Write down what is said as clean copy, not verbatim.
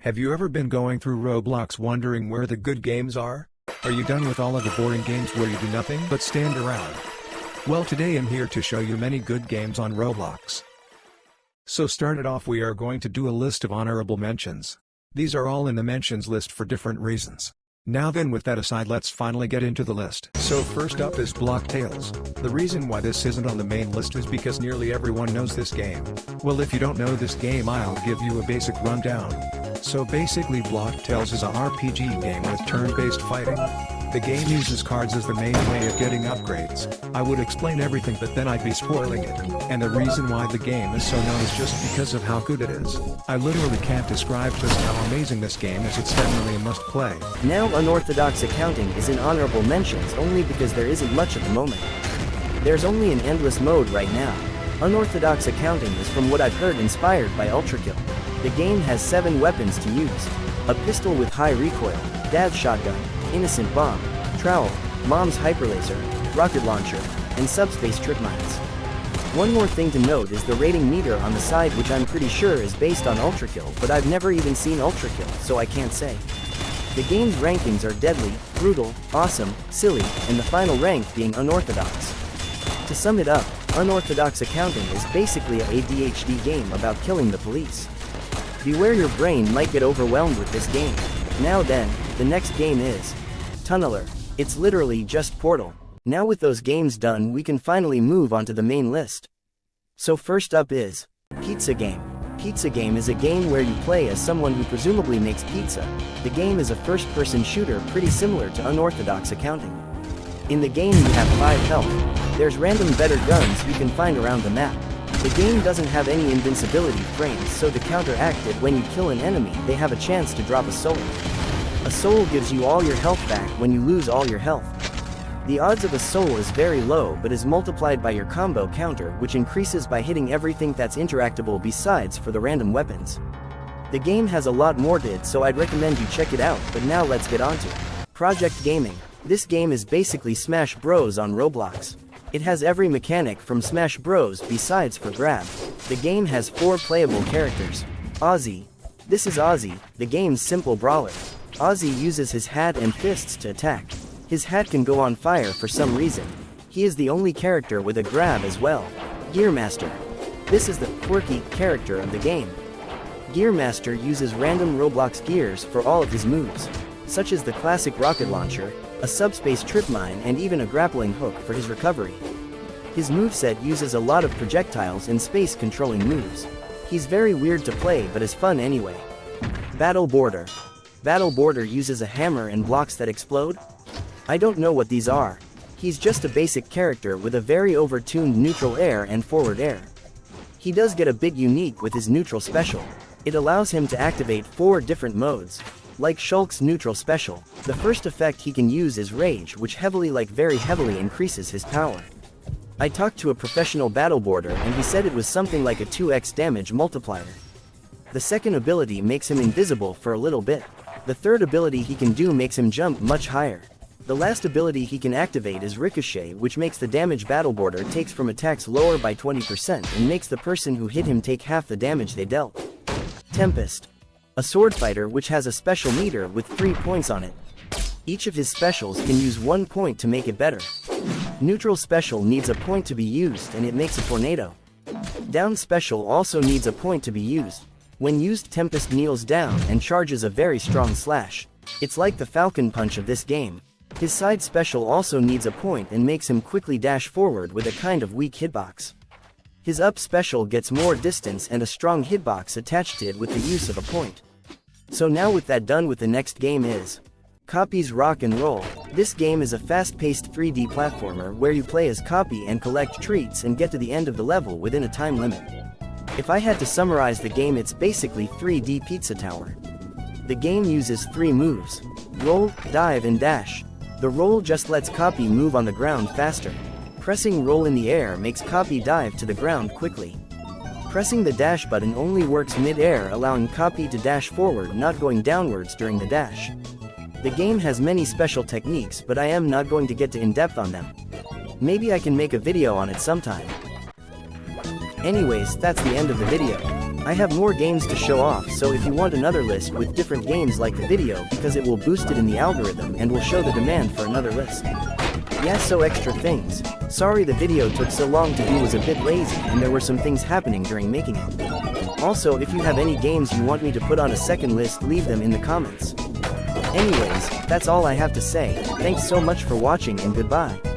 Have you ever been going through Roblox wondering where the good games are? Are you done with all of the boring games where you do nothing but stand around? Well, today I'm here to show you many good games on Roblox. So started off, we are going to do a list of honorable mentions. These are all in the mentions list for different reasons. Now then, with that aside, let's finally get into the list. So first up is Block Tales. The reason why this isn't on the main list is because nearly everyone knows this game. Well, if you don't know this game, I'll give you a basic rundown. So basically, Block Tales is a RPG game with turn-based fighting. The game uses cards as the main way of getting upgrades. I would explain everything, but then I'd be spoiling it. And the reason why the game is so known is just because of how good it is. I literally can't describe just how amazing this game is. It's definitely a must play. Now Unorthodox Accounting is in honorable mentions only because there isn't much at the moment. There's only an endless mode right now. Unorthodox Accounting is, from what I've heard, inspired by Ultrakill. The game has 7 weapons to use: a pistol with high recoil, dad's shotgun, innocent bomb, trowel, mom's hyperlaser, rocket launcher, and subspace trip mines. One more thing to note is the rating meter on the side, which I'm pretty sure is based on Ultrakill, but I've never even seen Ultrakill, so I can't say. The game's rankings are deadly, brutal, awesome, silly, and the final rank being unorthodox. To sum it up, Unorthodox Accounting is basically a ADHD game about killing the police. Beware, your brain might get overwhelmed with this game. Now then, the next game is Tunneler. It's literally just Portal. Now with those games done, we can finally move on to the main list. So first up is Pizza Game. Pizza Game is a game where you play as someone who presumably makes pizza. The game is a first-person shooter pretty similar to Unorthodox Accounting. In the game you have 5 health. There's random better guns you can find around the map. The game doesn't have any invincibility frames, so to counteract it, when you kill an enemy, they have a chance to drop a soul. A soul gives you all your health back when you lose all your health. The odds of a soul is very low, but is multiplied by your combo counter, which increases by hitting everything that's interactable besides for the random weapons. The game has a lot more to it, so I'd recommend you check it out, but now let's get on to Project Gaming. This game is basically Smash Bros on Roblox. It has every mechanic from Smash Bros besides for grab. The game has 4 playable characters. Ozzy. This is Ozzy, the game's simple brawler. Ozzy uses his hat and fists to attack. His hat can go on fire for some reason. He is the only character with a grab as well. Gearmaster. This is the quirky character of the game. Gearmaster uses random Roblox gears for all of his moves, such as the classic rocket launcher, a subspace trip mine, and even a grappling hook for his recovery. His moveset uses a lot of projectiles and space controlling moves. He's very weird to play but is fun anyway. Battle Border. Battle Border uses a hammer and blocks that explode. I don't know what these are. He's just a basic character with a very overtuned neutral air and forward air. He does get a bit unique with his neutral special. It allows him to activate 4 different modes. Like Shulk's neutral special, the first effect he can use is Rage, which very heavily increases his power. I talked to a professional battle boarder and he said it was something like a 2x damage multiplier. The second ability makes him invisible for a little bit. The third ability he can do makes him jump much higher. The last ability he can activate is Ricochet, which makes the damage battle boarder takes from attacks lower by 20% and makes the person who hit him take half the damage they dealt. Tempest. A sword fighter which has a special meter with 3 points on it. Each of his specials can use 1 point to make it better. Neutral special needs a point to be used and it makes a tornado. Down special also needs a point to be used. When used, Tempest kneels down and charges a very strong slash. It's like the Falcon Punch of this game. His side special also needs a point and makes him quickly dash forward with a kind of weak hitbox. His up special gets more distance and a strong hitbox attached to it with the use of a point. So now with that done, with the next game is Kapi's Rock and Roll. This game is a fast-paced 3D platformer where you play as Kapi and collect treats and get to the end of the level within a time limit. If I had to summarize the game, it's basically 3D Pizza Tower. The game uses 3 moves: roll, dive, and dash. The roll just lets Kapi move on the ground faster. Pressing roll in the air makes Kapi dive to the ground quickly. Pressing the dash button only works mid-air, allowing Kapi to dash forward, not going downwards during the dash. The game has many special techniques, but I am not going to get in depth on them. Maybe I can make a video on it sometime. Anyways, that's the end of the video. I have more games to show off, so if you want another list with different games, like the video, because it will boost it in the algorithm and will show the demand for another list. Yeah, so extra things. Sorry the video took so long to do, was a bit lazy and there were some things happening during making it. Also, if you have any games you want me to put on a second list, leave them in the comments. Anyways, that's all I have to say. Thanks so much for watching and goodbye.